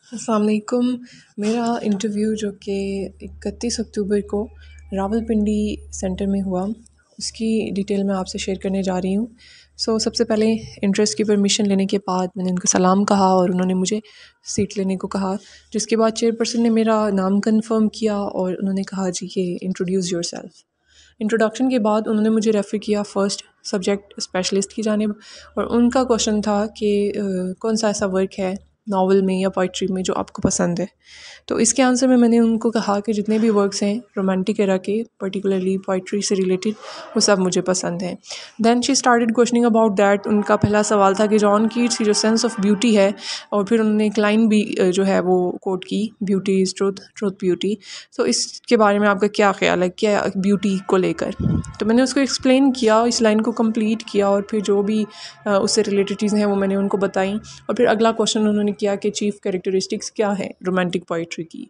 अस्सलाम वालेकुम। मेरा इंटरव्यू जो कि 31 अक्टूबर को रावलपिंडी सेंटर में हुआ, उसकी डिटेल मैं आपसे शेयर करने जा रही हूँ। सबसे पहले इंटरेस्ट की परमिशन लेने के बाद मैंने उनको सलाम कहा और उन्होंने मुझे सीट लेने को कहा, जिसके बाद चेयरपर्सन ने मेरा नाम कंफर्म किया और उन्होंने कहा जी कि इंट्रोड्यूस योरसेल्फ। इंट्रोडक्शन के बाद उन्होंने मुझे रेफ़र किया फ़र्स्ट सब्जेक्ट स्पेशलिस्ट की जानिब, और उनका क्वेश्चन था कि कौन सा ऐसा वर्क है नावल में या पोइट्री में जो आपको पसंद है। तो इसके आंसर में मैंने उनको कहा कि जितने भी वर्क्स हैं रोमांटिक एरा के, पर्टिकुलरली पोइट्री से रिलेटेड, वो सब मुझे पसंद हैं। Than she started questioning about that. उनका पहला सवाल था कि जॉन कीट्स की जो सेंस ऑफ ब्यूटी है, और फिर उन्होंने एक लाइन भी जो है वो कोट की, beauty is truth, truth beauty. तो इसके बारे में आपका क्या ख्याल है, क्या ब्यूटी को लेकर? तो मैंने उसको एक्सप्लेन किया, इस लाइन को कंप्लीट किया, और फिर जो भी उससे रिलेटेड चीज़ें हैं वो मैंने उनको बताई। और फिर अगला क्वेश्चन उन्होंने किया कि चीफ़ कैरेक्टरिस्टिक्स क्या है रोमांटिक पोइट्री की।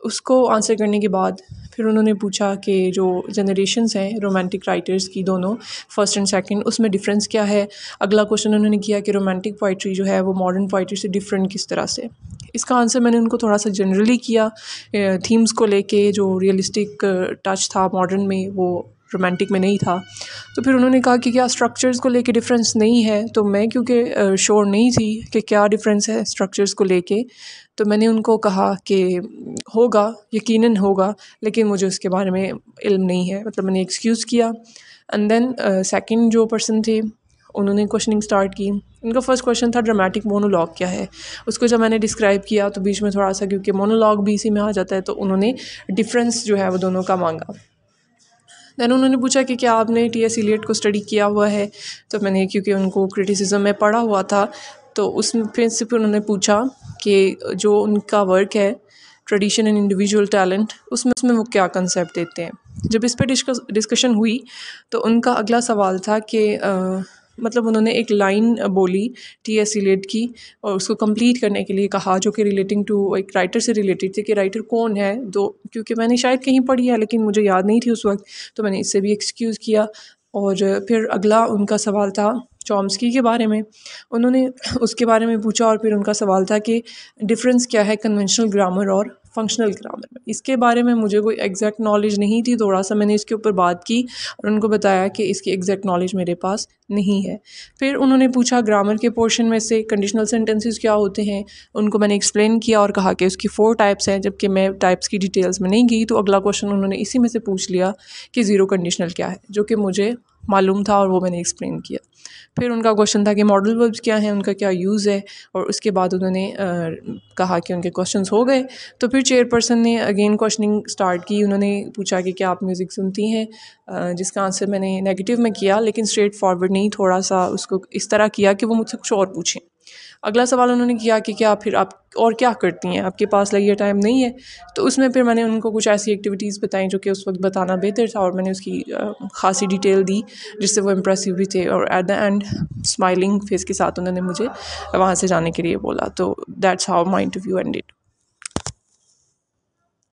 उसको आंसर करने के बाद फिर उन्होंने पूछा कि जो जनरेशन्स हैं रोमांटिक राइटर्स की, दोनों फर्स्ट एंड सेकंड, उसमें डिफरेंस क्या है। अगला क्वेश्चन उन्होंने किया कि रोमांटिक पोइट्री जो है वो मॉडर्न पोइट्री से डिफरेंट किस तरह से। इसका आंसर मैंने उनको थोड़ा सा जनरली किया, थीम्स को लेके जो रियलिस्टिक टच था मॉडर्न में वो रोमांटिक में नहीं था। तो फिर उन्होंने कहा कि क्या स्ट्रक्चर्स को लेके डिफरेंस नहीं है। तो मैं क्योंकि श्योर नहीं थी कि क्या डिफरेंस है स्ट्रक्चर्स को लेके, तो मैंने उनको कहा कि होगा, यकीनन होगा, लेकिन मुझे उसके बारे में इल्म नहीं है। मतलब मैंने एक्सक्यूज़ किया। एंड देन सेकंड जो पर्सन थे उन्होंने क्वेश्चनिंग स्टार्ट की। उनका फर्स्ट क्वेश्चन था ड्रामेटिक मोनोलॉग क्या है। उसको जब मैंने डिस्क्राइब किया तो बीच में थोड़ा सा, क्योंकि मोनोलॉग भी इसी में आ जाता है, तो उन्होंने डिफरेंस जो है वो दोनों का मांगा। दैन उन्होंने पूछा कि क्या आपने टी.एस. इलियट को स्टडी किया हुआ है। तो मैंने, क्योंकि उनको क्रिटिसिज्म में पढ़ा हुआ था, तो उसमें फिर उन्होंने पूछा कि जो उनका वर्क है ट्रेडिशन एंड इंडिविजुअल टैलेंट, उसमें वो क्या कंसेप्ट देते हैं। जब इस पर डिस्कशन हुई तो उनका अगला सवाल था कि मतलब उन्होंने एक लाइन बोली टी.एस. इलियट की, और उसको कंप्लीट करने के लिए कहा, जो कि रिलेटिंग टू एक राइटर से रिलेटेड थी कि राइटर कौन है। दो, क्योंकि मैंने शायद कहीं पढ़ी है लेकिन मुझे याद नहीं थी उस वक्त, तो मैंने इससे भी एक्सक्यूज़ किया। और फिर अगला उनका सवाल था चॉम्स्की के बारे में। उन्होंने उसके बारे में पूछा, और फिर उनका सवाल था कि डिफरेंस क्या है कन्वेंशनल ग्रामर और फंक्शनल ग्रामर में। इसके बारे में मुझे कोई एग्जैक्ट नॉलेज नहीं थी। थोड़ा सा मैंने इसके ऊपर बात की और उनको बताया कि इसकी एग्जैक्ट नॉलेज मेरे पास नहीं है। फिर उन्होंने पूछा ग्रामर के पोर्शन में से कंडीशनल सेंटेंसेस क्या होते हैं। उनको मैंने एक्सप्लेन किया और कहा कि उसकी 4 टाइप्स हैं, जबकि मैं टाइप्स की डिटेल्स में नहीं गई। तो अगला क्वेश्चन उन्होंने इसी में से पूछ लिया कि ज़ीरो कंडीशनल क्या है, जो कि मुझे मालूम था और वो मैंने एक्सप्लेन किया। फिर उनका क्वेश्चन था कि मॉडल वर्ब्स क्या हैं, उनका क्या यूज़ है, और उसके बाद उन्होंने कहा कि उनके क्वेश्चंस हो गए। तो फिर चेयरपर्सन ने अगेन क्वेश्चनिंग स्टार्ट की। उन्होंने पूछा कि क्या आप म्यूज़िक सुनती हैं, जिसका आंसर मैंने नेगेटिव में किया, लेकिन स्ट्रेट फॉरवर्ड नहीं, थोड़ा सा उसको इस तरह किया कि वो मुझसे कुछ और पूछें। अगला सवाल उन्होंने किया कि क्या फिर आप और क्या करती हैं, आपके पास लगे टाइम नहीं है। तो उसमें फिर मैंने उनको कुछ ऐसी एक्टिविटीज़ बताई जो कि उस वक्त बताना बेहतर था, और मैंने उसकी खासी डिटेल दी जिससे वो इम्प्रेसिव भी थे। और at the end smiling face के साथ उन्होंने मुझे वहाँ से जाने के लिए बोला। तो that's how my interview ended.